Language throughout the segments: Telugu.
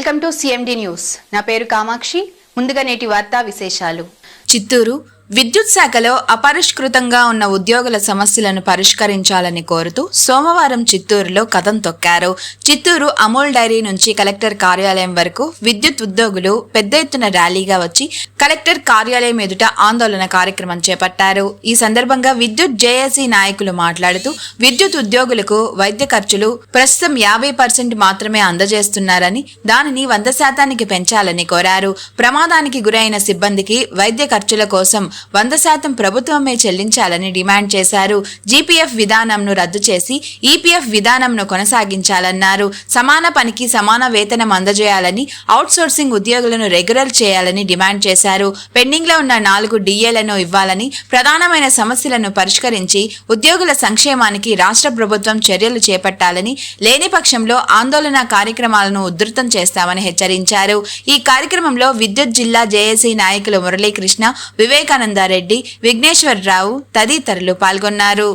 Welcome to CMD news. నా పేరు కామాక్షి. ముందుగా నేటి వార్తా విశేషాలు. చిత్తూరు విద్యుత్ శాఖలో అపరిష్కృతంగా ఉన్న ఉద్యోగుల సమస్యలను పరిష్కరించాలని కోరుతూ సోమవారం చిత్తూరులో కదం తొక్కారు. చిత్తూరు అమూల్ డైరీ నుంచి కలెక్టర్ కార్యాలయం వరకు విద్యుత్ ఉద్యోగులు పెద్ద ఎత్తున ర్యాలీగా వచ్చి కలెక్టర్ కార్యాలయం ఎదుట ఆందోళన కార్యక్రమం చేపట్టారు. ఈ సందర్భంగా విద్యుత్ జేఏసీ నాయకులు మాట్లాడుతూ విద్యుత్ ఉద్యోగులకు వైద్య ఖర్చులు ప్రస్తుతం 50% మాత్రమే అందజేస్తున్నారని దానిని 100% పెంచాలని కోరారు. ప్రమాదానికి గురైన సిబ్బందికి వైద్య ఖర్చుల కోసం 100% ప్రభుత్వమే చెల్లించాలని డిమాండ్ చేశారు. జీపీఎఫ్ విధానంను రద్దు చేసి ఈపీఎఫ్ విధానంను కొనసాగించాలన్నారు. సమాన పనికి సమాన వేతనం అందజేయాలని, అవుట్సోర్సింగ్ ఉద్యోగులను రెగ్యులర్ చేయాలని డిమాండ్ చేశారు. పెండింగ్ లో ఉన్న 4 డిఏలను ఇవ్వాలని, ప్రధానమైన సమస్యలను పరిష్కరించి ఉద్యోగుల సంక్షేమానికి రాష్ట్ర ప్రభుత్వం చర్యలు చేపట్టాలని, లేని పక్షంలో ఆందోళన కార్యక్రమాలను ఉధృతం చేస్తామని హెచ్చరించారు. ఈ కార్యక్రమంలో విద్యుత్ జిల్లా జేఏసీ నాయకులు మురళీకృష్ణ, వివేకానందరెడ్డి, విఘ్నేశ్వరరావు తదితరులు పాల్గొన్నారు.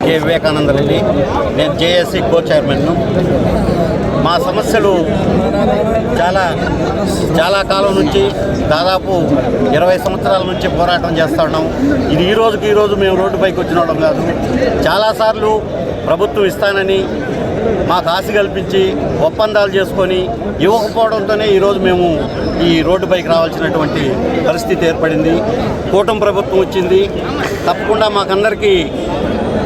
కె వివేకానందరెడ్డి, నేను జేఏసీ కో చైర్మన్ను. మా సమస్యలు చాలా కాలం నుంచి, దాదాపు 20 సంవత్సరాల నుంచి పోరాటం చేస్తూ ఉన్నాం. ఇది ఈ రోజు మేము రోడ్డుపైకి వచ్చినడం కాదు. చాలాసార్లు ప్రభుత్వం ఇస్తానని మాకు ఆశ కల్పించి ఒప్పందాలు చేసుకొని ఇవ్వకపోవడంతోనే ఈరోజు మేము ఈ రోడ్డుపైకి రావాల్సినటువంటి పరిస్థితి ఏర్పడింది. కూటమి ప్రభుత్వం వచ్చింది. తప్పకుండా మాకందరికీ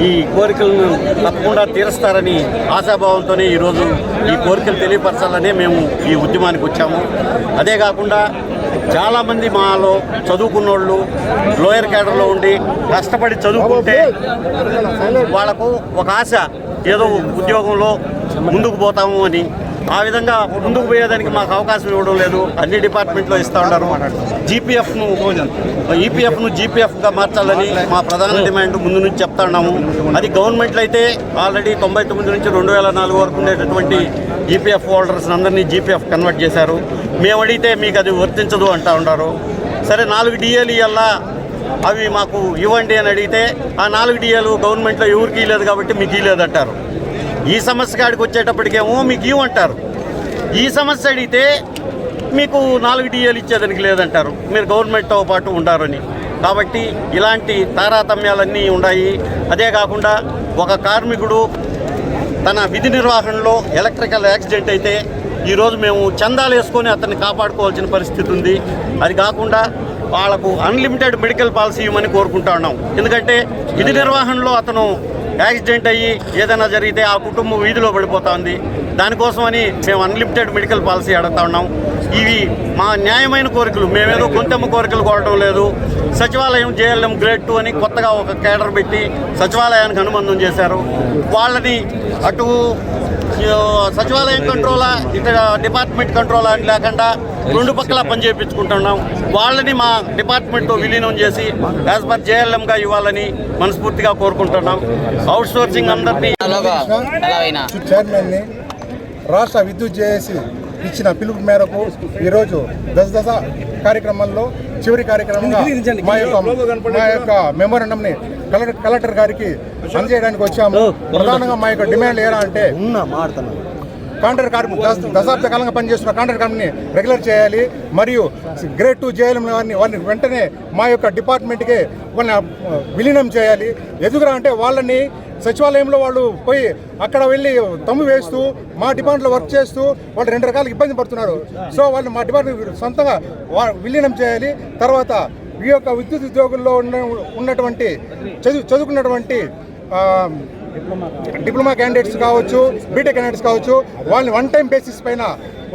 ఈ కోరికలను తప్పకుండా తీరుస్తారని ఆశాభావంతోనే ఈరోజు ఈ కోరికలు తెలియపరచాలనే మేము ఈ ఉద్యమానికి వచ్చాము. అదే కాకుండా చాలామంది మాలో చదువుకున్నోళ్ళు లోయర్ క్యాడర్లో ఉండి కష్టపడి చదువుకుంటే వాళ్లకు ఒక ఆశ, ఏదో ఉద్యోగంలో ముందుకు పోతాము అని. ఆ విధంగా ముందుకు పోయేదానికి మాకు అవకాశం ఇవ్వడం లేదు. అన్ని డిపార్ట్మెంట్లో ఇస్తూ ఉన్నారు. ఈపీఎఫ్ను జీపీఎఫ్గా మార్చాలని మా ప్రధాన డిమాండ్ ముందు నుంచి చెప్తా ఉన్నాము. అది గవర్నమెంట్లో అయితే ఆల్రెడీ 99 నుంచి 2004 వరకు ఉండేటటువంటి ఈపీఎఫ్ హోల్డర్స్ అందరినీ జీపీఎఫ్ కన్వర్ట్ చేశారు. మేము అడిగితే మీకు అది వర్తించదు అంటూ ఉన్నారు. సరే 4 డిఏలు ఇవ్వాలా, అవి మాకు ఇవ్వండి అని అడిగితే ఆ 4 డిఏలు గవర్నమెంట్లో ఎవరికి ఇవ్వలేదు కాబట్టి మీకు ఇవ్వలేదంటారు. ఈ సమస్య కాడికి వచ్చేటప్పటికేమో మీకు ఇవ్వంటారు. ఈ సమస్య అడిగితే మీకు 4 డిఏలు ఇచ్చేదానికి లేదంటారు. మీరు గవర్నమెంట్తో పాటు ఉండారని. కాబట్టి ఇలాంటి తారతమ్యాలన్నీ ఉన్నాయి. అదే కాకుండా ఒక కార్మికుడు తన విధి నిర్వహణలో ఎలక్ట్రికల్ యాక్సిడెంట్ అయితే ఈరోజు మేము చందాలు వేసుకొని అతన్ని కాపాడుకోవాల్సిన పరిస్థితి ఉంది. అది కాకుండా వాళ్లకు అన్లిమిటెడ్ మెడికల్ పాలసీ ఇవ్వమని కోరుకుంటా ఉన్నాం. ఎందుకంటే విధి నిర్వహణలో అతను యాక్సిడెంట్ అయ్యి ఏదైనా జరిగితే ఆ కుటుంబం వీధిలో పడిపోతా ఉంది. దానికోసమని మేము అన్లిమిటెడ్ మెడికల్ పాలసీ అడుగుతా ఉన్నాం. ఇవి మా న్యాయమైన కోరికలు. మేమేదో కొంతెమ్మ కోరికలు కోరడం లేదు. సచివాలయం జేఎల్ఎం గ్రేడ్ 2 అని కొత్తగా ఒక కేడర్ పెట్టి సచివాలయానికి అనుబంధం చేశారు. వాళ్ళని అటు సచివాలయం కంట్రోలా, ఇటు డిపార్ట్మెంట్ కంట్రోలా అని లేకుండా 2 పక్కల పని చేయించుకుంటున్నాం. వాళ్ళని మా డిపార్ట్మెంట్తో విలీనం చేసి యాజ్ పర్ జేఎల్ఎంగా ఇవ్వాలని మనస్ఫూర్తిగా కోరుకుంటున్నాం. అవుట్ సోర్సింగ్ అందరినీ చైర్మన్ని రాష్ట్ర విద్యుత్ జేఏసీ ఇచ్చిన పిలుపు మేరకు ఈరోజు దశ కార్యక్రమంలో చివరి కార్యక్రమంగా మా యొక్క మెమోరాండంని కలెక్టర్ గారికి అందజేయడానికి వచ్చాము. ప్రధానంగా మా యొక్క డిమాండ్ ఎలా అంటే కాంట్రాక్ట్ కార్మికులు దశాబ్ద కాలంగా పనిచేస్తున్న కాంట్రాక్ట్ కార్మికుని రెగ్యులర్ చేయాలి. మరియు గ్రేడ్ 2 జేఎల్ఎం వారిని వెంటనే మా యొక్క డిపార్ట్మెంట్కి వాళ్ళని విలీనం చేయాలి. ఎదుగురా అంటే వాళ్ళని సచివాలయంలో వాళ్ళు పోయి అక్కడ వెళ్ళి తమ్ము వేస్తూ మా డిపార్ట్మెంట్లో వర్క్ చేస్తూ వాళ్ళు 2 రకాల ఇబ్బంది పడుతున్నారు. సో వాళ్ళని మా డిపార్ట్మెంట్ సొంతంగా విలీనం చేయాలి. తర్వాత ఈ యొక్క విద్యుత్ ఉద్యోగుల్లో ఉన్నటువంటి చదువుకున్నటువంటి డిప్లొమా క్యాండిడేట్స్ కావచ్చు, బీటెక్ క్యాండిడేట్స్ కావచ్చు, వాళ్ళని 1 టైం బేసిస్ పైన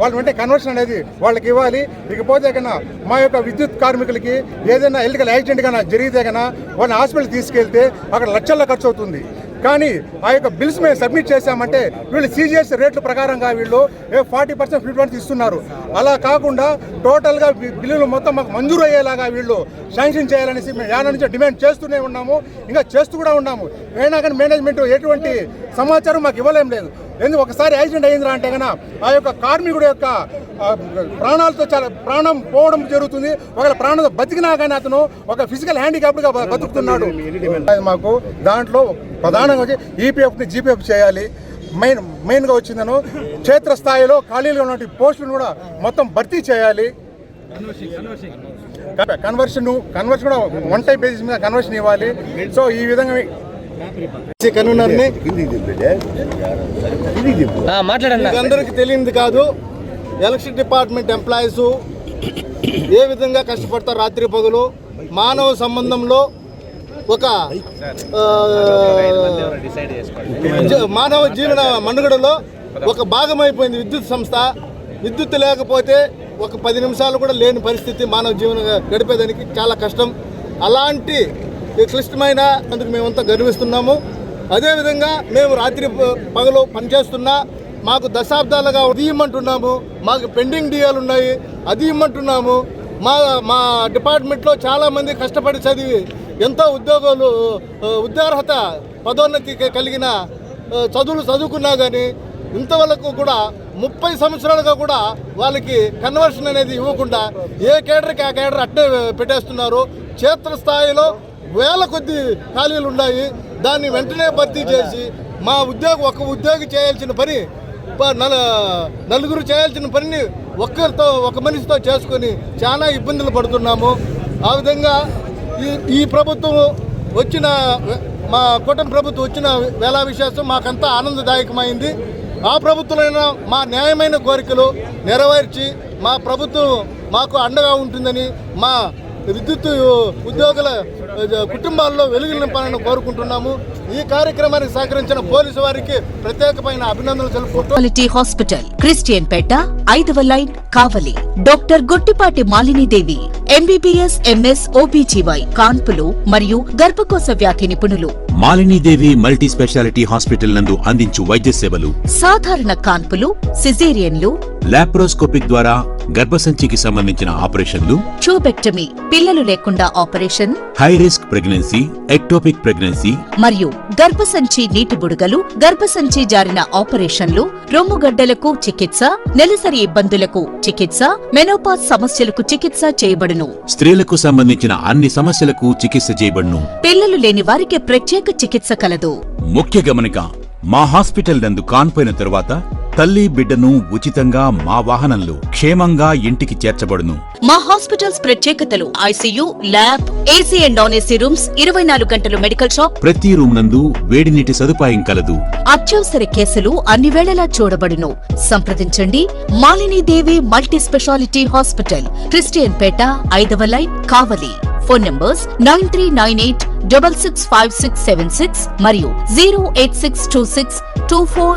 వాళ్ళని వెంటనే కన్వర్షన్ అనేది వాళ్ళకి ఇవ్వాలి. ఇకపోతే కన్నా మా యొక్క విద్యుత్ కార్మికులకి ఏదైనా ఎలక్ట్రికల్ యాక్సిడెంట్ కన్నా జరిగితే కన్నా వాళ్ళని హాస్పిటల్ తీసుకెళ్తే అక్కడ లక్షల్లో ఖర్చు అవుతుంది. కానీ ఆ యొక్క బిల్స్ మేము సబ్మిట్ చేశామంటే వీళ్ళు CGS రేట్ల ప్రకారంగా వీళ్ళు 40% 50% ఇస్తున్నారు. అలా కాకుండా టోటల్గా బిల్లులు మొత్తం మాకు మంజూరు అయ్యేలాగా వీళ్ళు శాంక్షన్ చేయాలనేసి మేము యాన నుంచి డిమాండ్ చేస్తూనే ఉన్నాము, ఇంకా చేస్తూ కూడా ఉన్నాము. అయినా కానీ మేనేజ్మెంట్ ఎటువంటి సమాచారం మాకు ఇవ్వలేం లేదు. ఎందుకు ఒకసారి యాక్సిడెంట్ అయిందిరా అంటే కన్నా ఆ యొక్క కార్మికుడు యొక్క ప్రాణాలతో చాలా ప్రాణం పోవడం జరుగుతుంది. ఒకవేళ ప్రాణంతో బతికినా కానీ అతను ఒక ఫిజికల్ హ్యాండిక్యాప్డ్గా బతుకుతున్నాడు. మాకు దాంట్లో ప్రధానంగా వచ్చి EPFని GPF చేయాలి. మెయిన్గా వచ్చిందను క్షేత్రస్థాయిలో ఖాళీలుగా ఉన్న పోస్టులను కూడా మొత్తం భర్తీ చేయాలి. కన్వర్షన్ కూడా 1 టైం బేసిస్ మీద కన్వర్షన్ ఇవ్వాలి. సో ఈ విధంగా కన్వీనర్ని అందరికీ తెలియంది కాదు, ఎలక్ట్రిసిటీ డిపార్ట్మెంట్ ఎంప్లాయీస్ ఏ విధంగా కష్టపడతారు రాత్రి పగలు. మానవ సంబంధంలో ఒక మానవ జీవన మనుగడలో ఒక భాగం అయిపోయింది విద్యుత్ సంస్థ. విద్యుత్ లేకపోతే ఒక 10 నిమిషాలు కూడా లేని పరిస్థితి, మానవ జీవన గడిపేదానికి చాలా కష్టం. అలాంటి క్లిష్టమైన అందుకు మేమంతా గర్విస్తున్నాము. అదేవిధంగా మేము రాత్రి పగలు పనిచేస్తున్నా మాకు దశాబ్దాలుగా అది ఇమ్మంటున్నాము, మాకు పెండింగ్ డిఏలు ఉన్నాయి అది ఇమ్మంటున్నాము. మా డిపార్ట్మెంట్లో చాలామంది కష్టపడి చదివి ఎంతో ఉద్యోగార్హత పదోన్నతి కలిగిన చదువులు చదువుకున్నా కానీ ఇంతవరకు కూడా 30 సంవత్సరాలుగా కూడా వాళ్ళకి కన్వర్షన్ అనేది ఇవ్వకుండా ఏ కేడర్కి ఆ కేడర్ అట్టే పెట్టేస్తున్నారు. క్షేత్రస్థాయిలో వేల కొద్ది ఖాళీలు ఉన్నాయి. దాన్ని వెంటనే భర్తీ చేసి మా ఒక ఉద్యోగి చేయాల్సిన పని నలుగురు చేయాల్సిన పనిని ఒక మనిషితో చేసుకొని చాలా ఇబ్బందులు పడుతున్నాము. ఆ విధంగా ఈ ప్రభుత్వం వచ్చిన మా కూటమి ప్రభుత్వం వచ్చిన వేళ విశేషం మాకంతా ఆనందదాయకమైంది. ఆ ప్రభుత్వంలో మా న్యాయమైన కోరికలు నెరవేర్చి మా ప్రభుత్వం మాకు అండగా ఉంటుందని మా విద్యుత్ ఉద్యోగుల కుటుంబాల్లో వెలుగు నింపాలని కోరుకుంటున్నాము. ఈ కార్యక్రమానికి సహకరించిన పోలీసు వారికి ప్రత్యేకమైన అభినందనలు తెలుపుకుంటూ క్వాలిటీ హాస్పిటల్ క్రిస్టియన్ పేట 5వ line Kavali. Doctor Gottipati Malinidevi MBBS MS OBGY కాన్పులు మరియు గర్భకోశ వ్యాధి నిపుణులు. మాలినీదేవి మల్టీ స్పెషాలిటీ హాస్పిటల్ నందు అందించు వైద్య సేవలు సాధారణ కాన్పులు, సిజేరియన్లు, లాప్రోస్కోపిక్ ద్వారా గర్భసంచికి సంబంధించిన ఆపరేషన్లు, ట్యూబెక్టమీ పిల్లలు లేకుండా operation, high risk pregnancy, ectopic pregnancy మరియు గర్భసంచి నీటి బుడగలు, గర్భసంచి జారిన ఆపరేషన్లు, రొమ్ముగడ్డలకు చికిత్స, నెలసరి ఇబ్బందులకు చికిత్స, మెనోపాజ్ సమస్యలకు చికిత్స చేయబడును. స్త్రీలకు సంబంధించిన అన్ని సమస్యలకు చికిత్స చేయబడును. పిల్లలు లేని వారికి ప్రత్యేక చికిత్స కలదు. ముఖ్య గమనిక, మా హాస్పిటల్ నందు కాన్పోయిన తరువాత తల్లి బిడ్డను ఉచితంగా మా వాహనంలో క్షేమంగా ఇంటికి చేర్చబడును. మా హాస్పిటల్స్ ప్రత్యేకతలు: ICU, lab, AC and non AC rooms, 24 గంటలు మెడికల్ షాప్, ప్రతి రూమ్ నందు వేడి నీటి సదుపాయం కలదు. అత్యవసర కేసులు అన్ని వేళలా చూడబడును. సంప్రదించండి Malinidevi multi speciality hospital, Christian Peta 5వ లైన్ కావలి. ఫోన్ నంబర్స్ 9398665676 మరియు 086262455